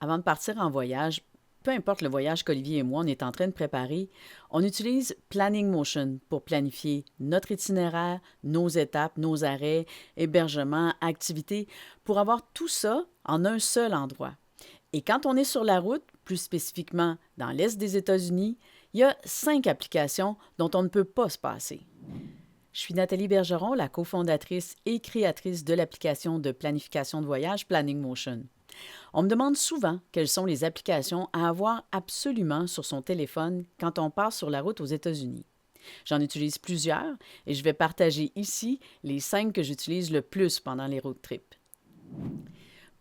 avant de partir en voyage, peu importe le voyage qu'Olivier et moi, on est en train de préparer, on utilise Planning Motion pour planifier notre itinéraire, nos étapes, nos arrêts, hébergements, activités, pour avoir tout ça en un seul endroit. Et quand on est sur la route, plus spécifiquement dans l'Est des États-Unis, il y a 5 applications dont on ne peut pas se passer. Je suis Nathalie Bergeron, la cofondatrice et créatrice de l'application de planification de voyage Planning Motion. On me demande souvent quelles sont les applications à avoir absolument sur son téléphone quand on part sur la route aux États-Unis. J'en utilise plusieurs et je vais partager ici les 5 que j'utilise le plus pendant les road trips.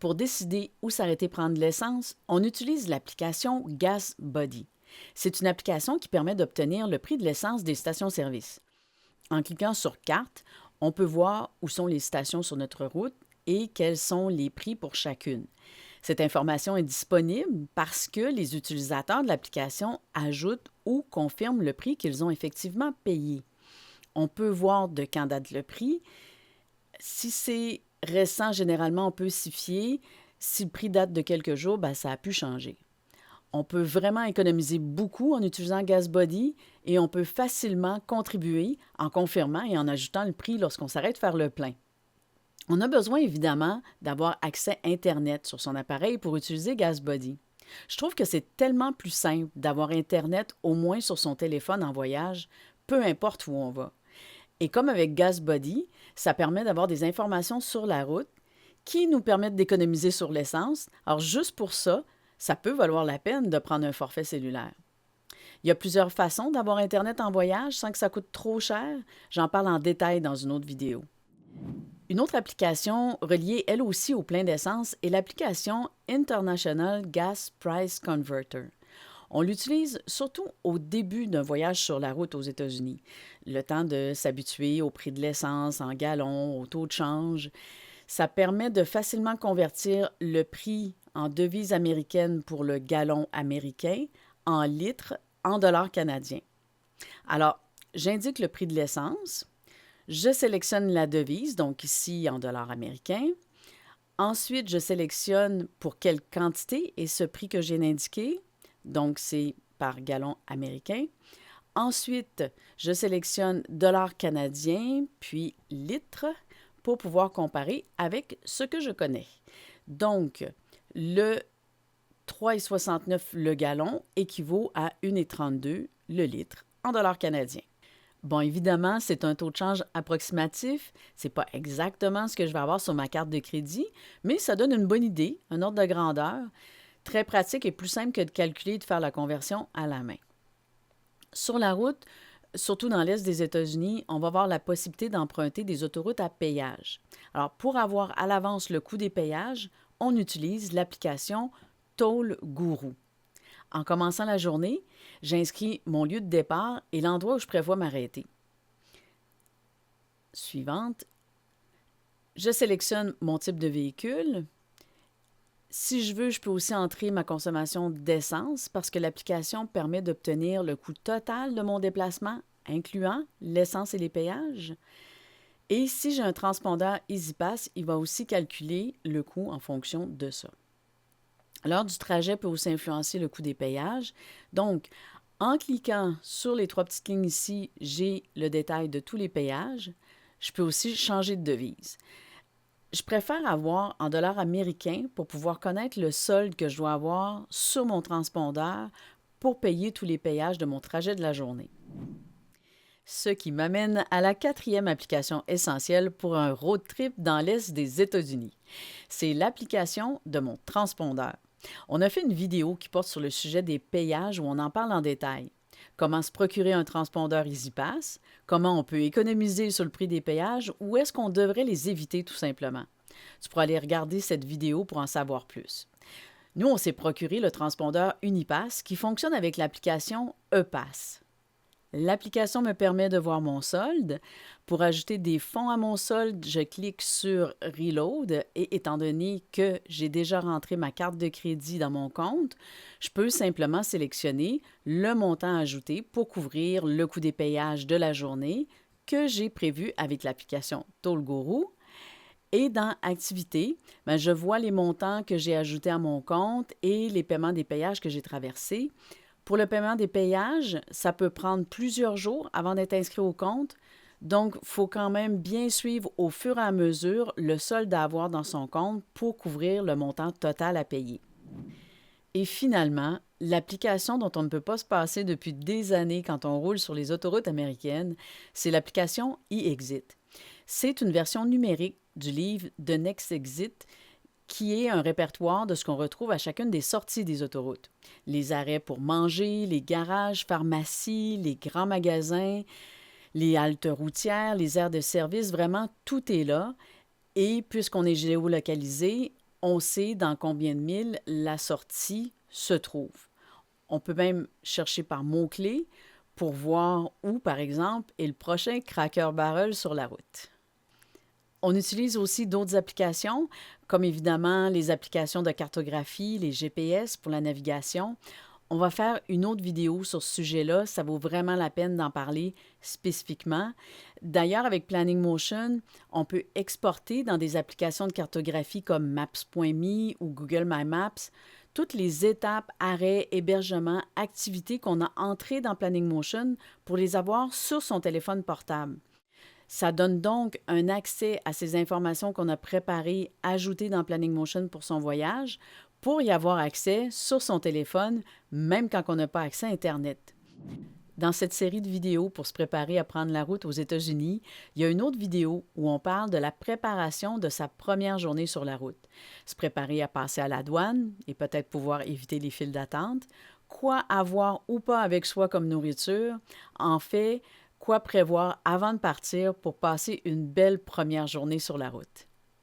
Pour décider où s'arrêter prendre de l'essence, on utilise l'application Gas Buddy. C'est une application qui permet d'obtenir le prix de l'essence des stations-service. En cliquant sur Carte, on peut voir où sont les stations sur notre route et quels sont les prix pour chacune. Cette information est disponible parce que les utilisateurs de l'application ajoutent ou confirment le prix qu'ils ont effectivement payé. On peut voir de quand date le prix. Si c'est récent, généralement, on peut s'y fier. Si le prix date de quelques jours, ça a pu changer. On peut vraiment économiser beaucoup en utilisant GasBuddy et on peut facilement contribuer en confirmant et en ajoutant le prix lorsqu'on s'arrête de faire le plein. On a besoin évidemment d'avoir accès Internet sur son appareil pour utiliser GasBuddy. Je trouve que c'est tellement plus simple d'avoir Internet au moins sur son téléphone en voyage, peu importe où on va. Et comme avec GasBuddy, ça permet d'avoir des informations sur la route qui nous permettent d'économiser sur l'essence. Alors juste pour ça, ça peut valoir la peine de prendre un forfait cellulaire. Il y a plusieurs façons d'avoir Internet en voyage sans que ça coûte trop cher. J'en parle en détail dans une autre vidéo. Une autre application reliée elle aussi au plein d'essence est l'application International Gas Price Converter. On l'utilise surtout au début d'un voyage sur la route aux États-Unis, le temps de s'habituer au prix de l'essence en gallons, au taux de change. Ça permet de facilement convertir le prix en devise américaine pour le gallon américain en litres en dollars canadiens. Alors, j'indique le prix de l'essence. Je sélectionne la devise, donc ici en dollars américains. Ensuite, je sélectionne pour quelle quantité et ce prix que j'ai indiqué. Donc, c'est par gallon américain. Ensuite, je sélectionne dollars canadiens, puis litres pour pouvoir comparer avec ce que je connais. Donc, le 3,69 le gallon équivaut à 1,32 le litre en dollars canadiens. Bon, évidemment, c'est un taux de change approximatif. Ce n'est pas exactement ce que je vais avoir sur ma carte de crédit, mais ça donne une bonne idée, un ordre de grandeur. Très pratique et plus simple que de calculer et de faire la conversion à la main. Sur la route, surtout dans l'Est des États-Unis, on va avoir la possibilité d'emprunter des autoroutes à péage. Alors, pour avoir à l'avance le coût des péages, on utilise l'application Toll Guru. En commençant la journée, j'inscris mon lieu de départ et l'endroit où je prévois m'arrêter. Suivante, je sélectionne mon type de véhicule. Si je veux, je peux aussi entrer ma consommation d'essence parce que l'application permet d'obtenir le coût total de mon déplacement, incluant l'essence et les péages. Et si j'ai un transpondeur EasyPass, il va aussi calculer le coût en fonction de ça. L'heure du trajet peut aussi influencer le coût des péages. Donc, en cliquant sur les 3 petites lignes ici, j'ai le détail de tous les péages. Je peux aussi changer de devise. Je préfère avoir en dollars américains pour pouvoir connaître le solde que je dois avoir sur mon transpondeur pour payer tous les péages de mon trajet de la journée. Ce qui m'amène à la 4e application essentielle pour un road trip dans l'Est des États-Unis. C'est l'application de mon transpondeur. On a fait une vidéo qui porte sur le sujet des péages où on en parle en détail. Comment se procurer un transpondeur EasyPass, comment on peut économiser sur le prix des péages ou est-ce qu'on devrait les éviter tout simplement. Tu pourras aller regarder cette vidéo pour en savoir plus. Nous, on s'est procuré le transpondeur Unipass qui fonctionne avec l'application ePass. L'application me permet de voir mon solde. Pour ajouter des fonds à mon solde, je clique sur Reload et étant donné que j'ai déjà rentré ma carte de crédit dans mon compte, je peux simplement sélectionner le montant ajouté pour couvrir le coût des péages de la journée que j'ai prévu avec l'application Toll Guru Et dans Activités, ben, je vois les montants que j'ai ajoutés à mon compte et les paiements des payages que j'ai traversés. Pour le paiement des payages, ça peut prendre plusieurs jours avant d'être inscrit au compte. Donc, il faut quand même bien suivre au fur et à mesure le solde à avoir dans son compte pour couvrir le montant total à payer. Et finalement, l'application dont on ne peut pas se passer depuis des années quand on roule sur les autoroutes américaines, c'est l'application eExit. C'est une version numérique du livre The Next Exit qui est un répertoire de ce qu'on retrouve à chacune des sorties des autoroutes. Les arrêts pour manger, les garages, pharmacies, les grands magasins, les haltes routières, les aires de service, vraiment tout est là. Et puisqu'on est géolocalisé, on sait dans combien de milles la sortie se trouve. On peut même chercher par mots-clés pour voir où, par exemple, est le prochain Cracker Barrel sur la route. On utilise aussi d'autres applications, comme évidemment les applications de cartographie, les GPS pour la navigation. On va faire une autre vidéo sur ce sujet-là. Ça vaut vraiment la peine d'en parler spécifiquement. D'ailleurs, avec Planning Motion, on peut exporter dans des applications de cartographie comme Maps.me ou Google My Maps toutes les étapes, arrêts, hébergements, activités qu'on a entrées dans Planning Motion pour les avoir sur son téléphone portable. Ça donne donc un accès à ces informations qu'on a préparées, ajoutées dans Planning Motion pour son voyage, pour y avoir accès sur son téléphone, même quand on n'a pas accès à Internet. Dans cette série de vidéos pour se préparer à prendre la route aux États-Unis, il y a une autre vidéo où on parle de la préparation de sa première journée sur la route. Se préparer à passer à la douane et peut-être pouvoir éviter les files d'attente. Quoi avoir ou pas avec soi comme nourriture. En fait, quoi prévoir avant de partir pour passer une belle première journée sur la route.